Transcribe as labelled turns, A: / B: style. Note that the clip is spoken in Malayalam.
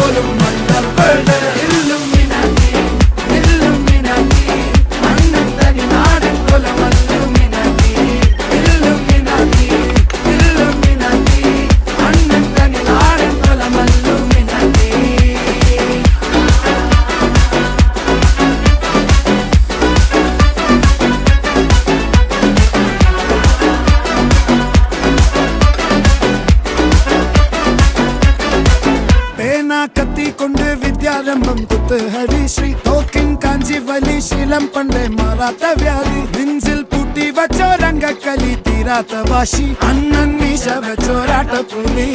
A: പോലും വണ്ടർവേൾഡ് ഇല്ലുമിനാറ്റി ഇല്ലുമിനാറ്റി അണ്ണൻ തനി നാടൻ കൊലമല്ലുമിനാറ്റി ഇല്ലുമിനാറ്റി ഇല്ലുമിനാറ്റി അണ്ണൻ തനി നാടൻ കൊലമല്ലുമിനാറ്റി. കത്തി കൊണ്ട് വിദ്യാരംഭം കുത്ത് ഹരിശ്രീ തോക്കിൻ കാഞ്ചി വലി ശീലം പണ്ടേ മാറാത്ത വ്യാധി നെഞ്ചിൽ പൂട്ടി വച്ചോരംഗക്കലി തീരാത്ത വാശി അണ്ണൻ മീശ വെച്ചോരാട്ട പുലി